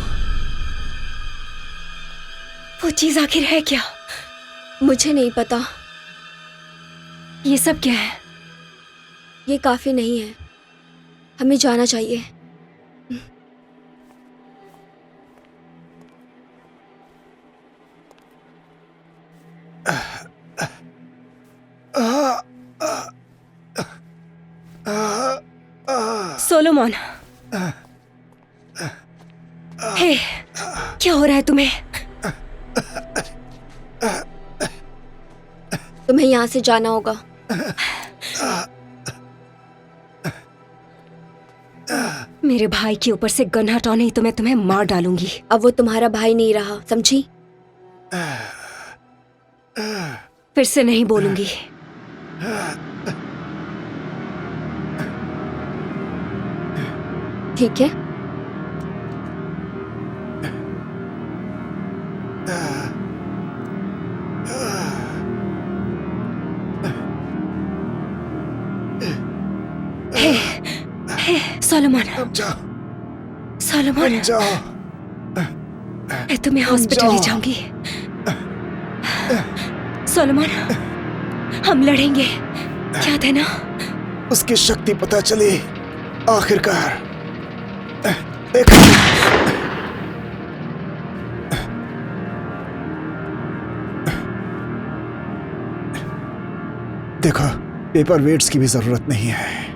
वो चीज आखिर है क्या? मुझे नहीं पता। ये सब क्या है? ये काफी नहीं है, हमें जाना चाहिए। सोलोमन, हे, क्या हो रहा है तुम्हें? तुम्हें यहाँ से जाना होगा। मेरे भाई के ऊपर से गन हटाओ, नहीं तो मैं तुम्हें मार डालूंगी। अब वो तुम्हारा भाई नहीं रहा, समझी? फिर से नहीं बोलूंगी। ठीक है। सोलोमन, जाओ, सोलोमन, जाओ। मैं तुम्हें हॉस्पिटल ले जाऊंगी। सोलोमन, हम लड़ेंगे, याद है ना? उसकी शक्ति पता चली आखिरकार। देखो, देखो, पेपर वेट्स की भी जरूरत नहीं है।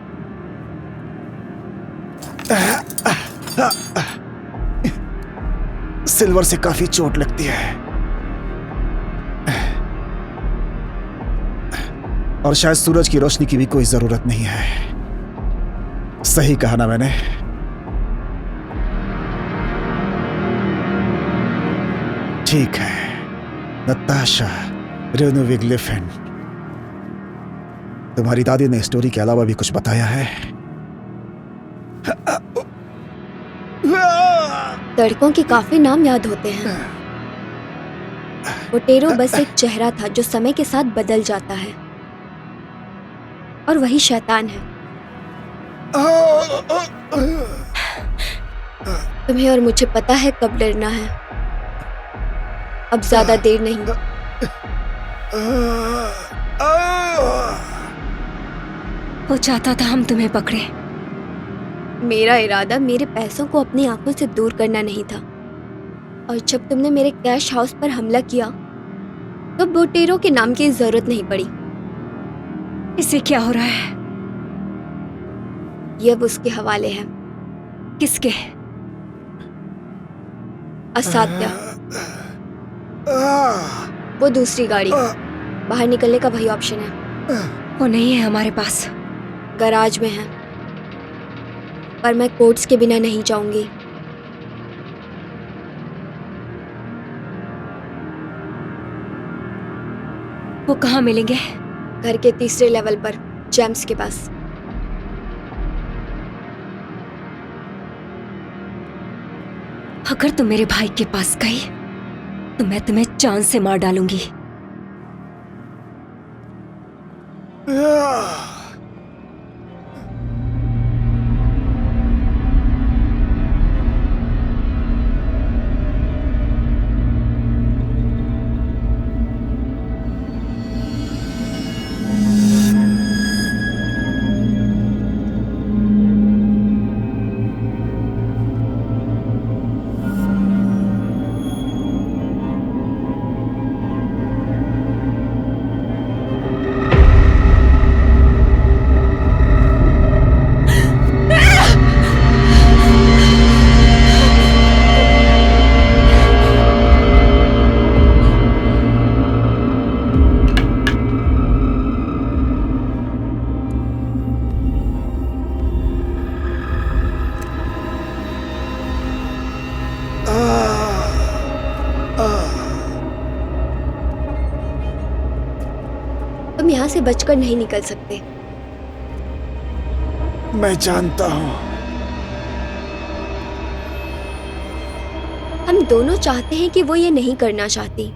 सिल्वर से काफी चोट लगती है, और शायद सूरज की रोशनी की भी कोई जरूरत नहीं है। सही कहा ना मैंने? ठीक है, नताशा रेनोविग्लिफेन, तुम्हारी दादी ने स्टोरी के अलावा भी कुछ बताया है? लड़कों के काफी नाम याद होते हैं। बोटेरो बस एक चेहरा था जो समय के साथ बदल जाता है, और वही शैतान है। तुम्हें और मुझे पता है कब डरना है। अब ज्यादा देर नहीं। वो चाहता था हम तुम्हें पकड़े। मेरा इरादा मेरे पैसों को अपनी आंखों से दूर करना नहीं था, और जब तुमने मेरे कैश हाउस पर हमला किया तो बोटेरो के नाम की जरूरत नहीं पड़ी। इसे क्या हो रहा है? ये अब उसके हवाले है। किसके? असाध्य। वो दूसरी गाड़ी, बाहर निकलने का वही ऑप्शन है। वो नहीं है हमारे पास। गराज में है, पर मैं कोट्स के बिना नहीं जाऊंगी। वो कहाँ मिलेंगे? घर के तीसरे लेवल पर, जेम्स के पास। अगर तुम मेरे भाई के पास गई तो मैं तुम्हें चांद से मार डालूंगी। तुम यहाँ से बचकर नहीं निकल सकते। मैं जानता हूं। हम दोनों चाहते हैं कि वो ये नहीं करना चाहती,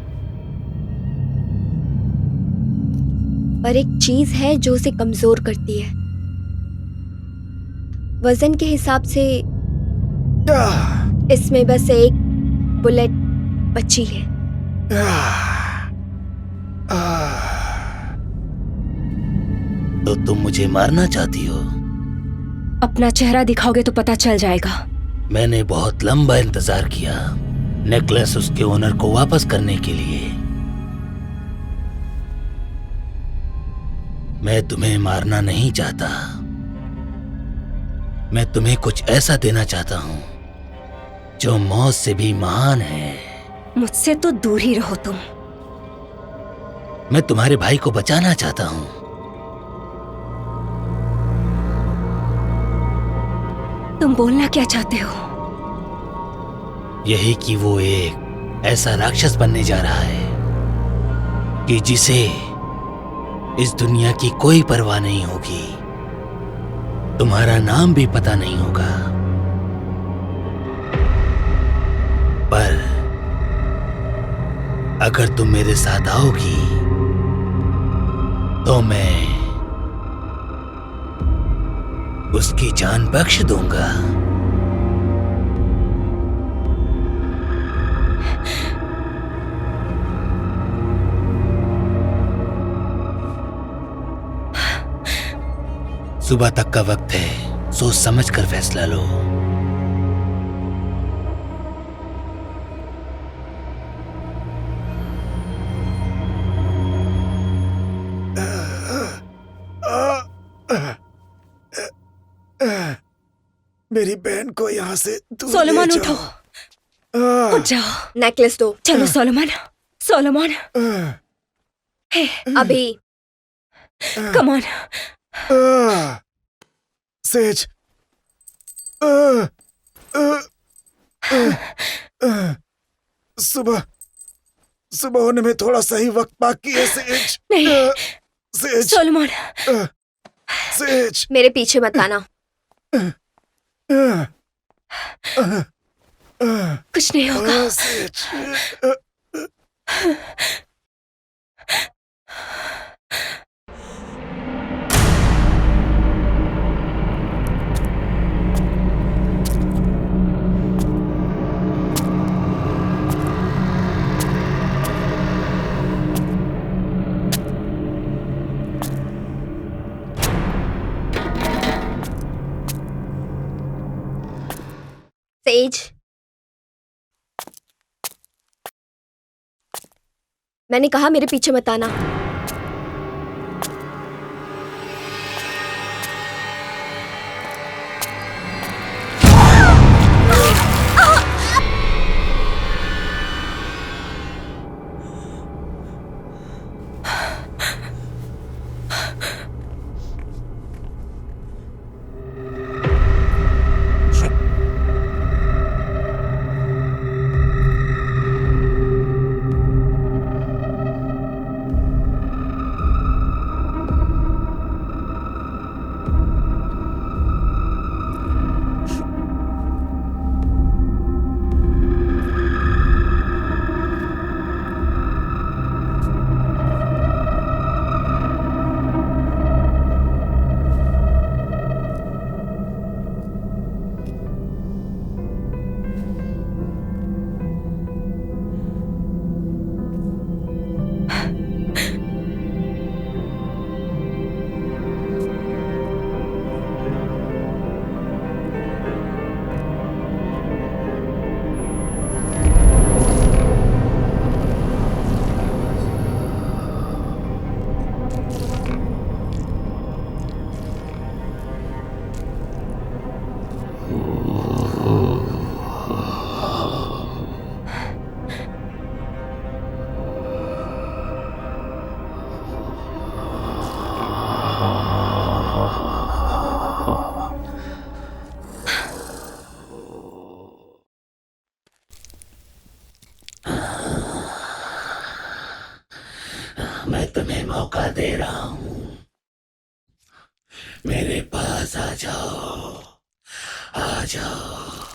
पर एक चीज है जो उसे कमजोर करती है। वजन के हिसाब से इसमें बस एक बुलेट बची है। तो तुम मुझे मारना चाहती हो? अपना चेहरा दिखाओगे तो पता चल जाएगा। मैंने बहुत लंबा इंतजार किया नेकलेस उसके ओनर को वापस करने के लिए। मैं तुम्हें मारना नहीं चाहता, मैं तुम्हें कुछ ऐसा देना चाहता हूं जो मौत से भी महान है। मुझसे तो दूर ही रहो तुम। मैं तुम्हारे भाई को बचाना चाहता हूं। तुम बोलना क्या चाहते हो? यही कि वो एक ऐसा राक्षस बनने जा रहा है कि जिसे इस दुनिया की कोई परवाह नहीं होगी। तुम्हारा नाम भी पता नहीं होगा, पर अगर तुम मेरे साथ आओगी तो मैं उसकी जान बख्श दूंगा। सुबह तक का वक्त है, सोच समझ कर फैसला लो। मेरी बहन को यहाँ से दूर सोलोमन ले उठो, जाओ। उठ जाओ। नेकलेस दो। चलो सोलोमन, सोलोमन, हे, अभी कम ऑन। सेज, सुबह सुबह होने में थोड़ा सही वक्त बाकी है सेज। नहीं, सेज, सोलोमन, सेज। मेरे पीछे मत आना। कुछ नहीं होगा। सेज। सेज, मैंने कहा मेरे पीछे मत आना। मैं तुम्हें मौका दे रहा हूं, मेरे पास आ जाओ, आ जाओ।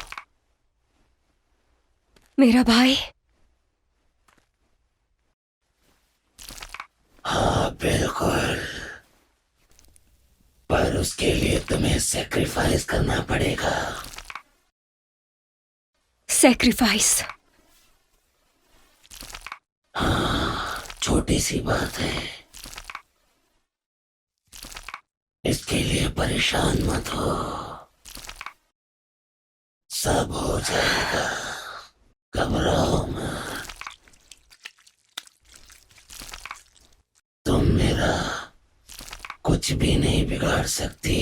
मेरा भाई? हाँ बिल्कुल, पर उसके लिए तुम्हें सैक्रिफाइस करना पड़ेगा। सैक्रिफाइस? छोटी सी बात है, इसके लिए परेशान मत हो, सब हो जाएगा, घबराओ मत। तुम मेरा कुछ भी नहीं बिगाड़ सकती।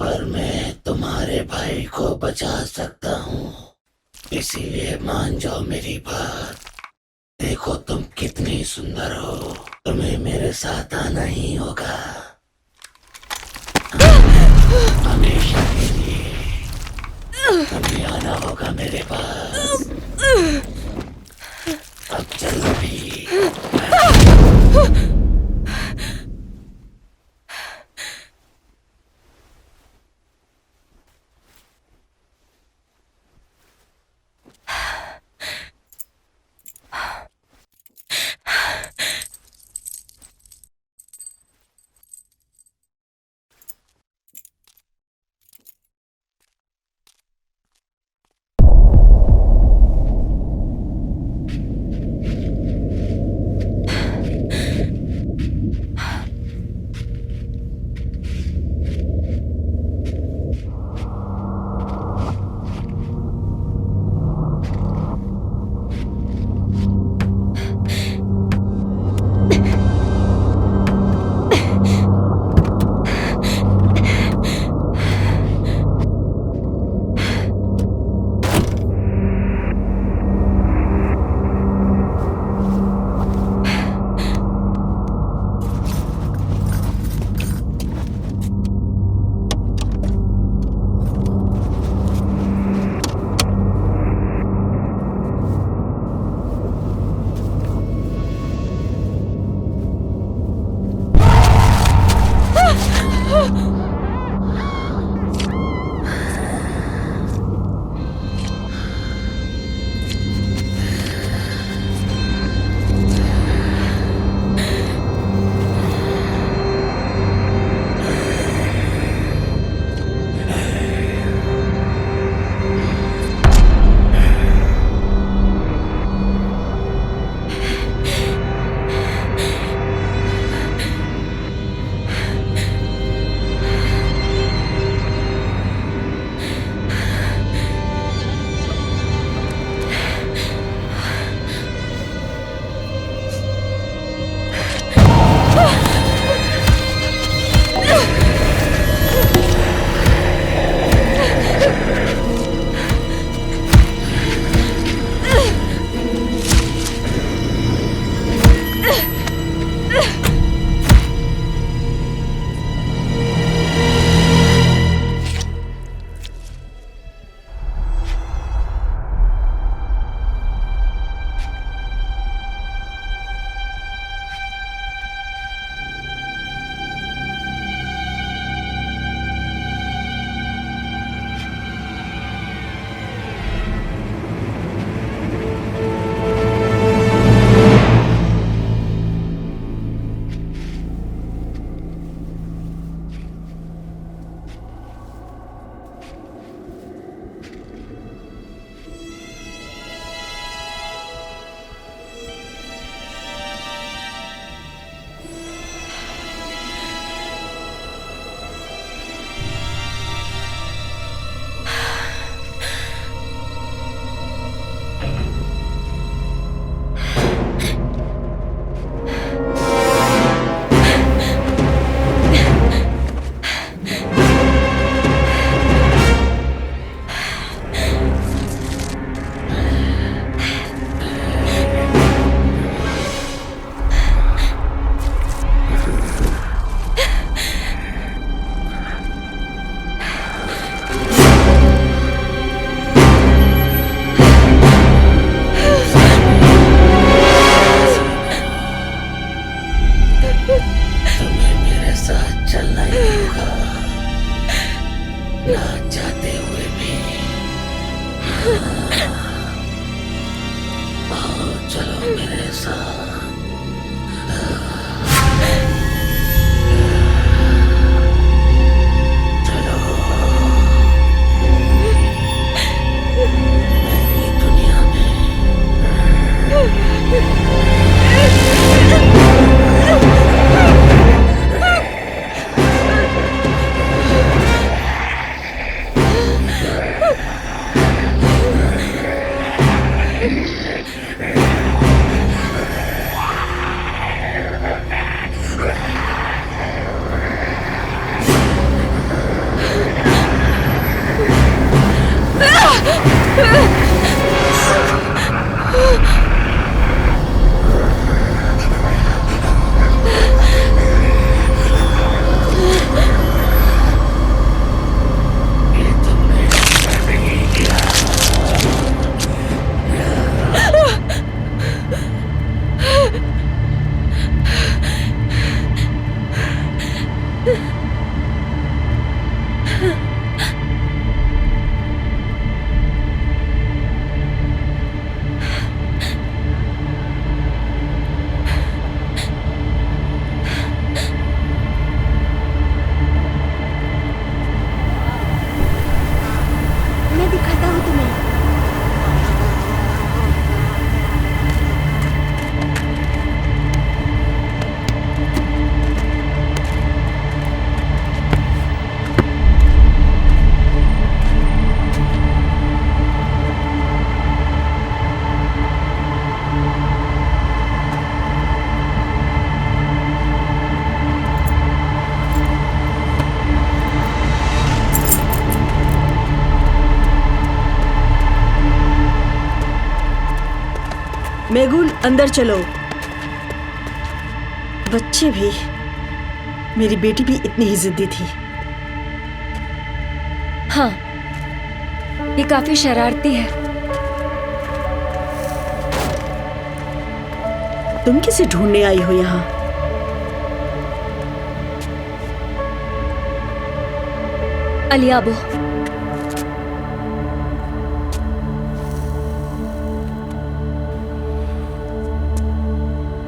पर मैं तुम्हारे भाई को बचा सकता हूँ, इसीलिए मान जाओ मेरी बात। देखो तुम कितनी सुंदर हो, तुम्हें मेरे साथ आना ही होगा हमेशा के लिए। तुम्हें आना होगा मेरे पास। अब चलो भी। मेगुल अंदर चलो। बच्चे भी, मेरी बेटी भी इतनी ही जिद्दी थी। हाँ, ये काफी शरारती है। तुम किसे ढूंढने आई हो यहाँ? अलियाबो,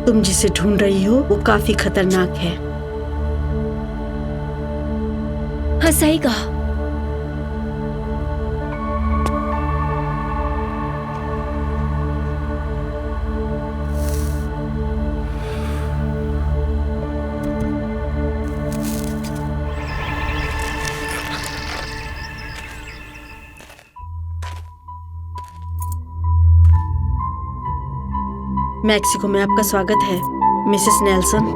तुम जिसे ढूंढ रही हो वो काफी खतरनाक है। हाँ सही कहा। मैक्सिको में आपका स्वागत है, मिसेस नेल्सन।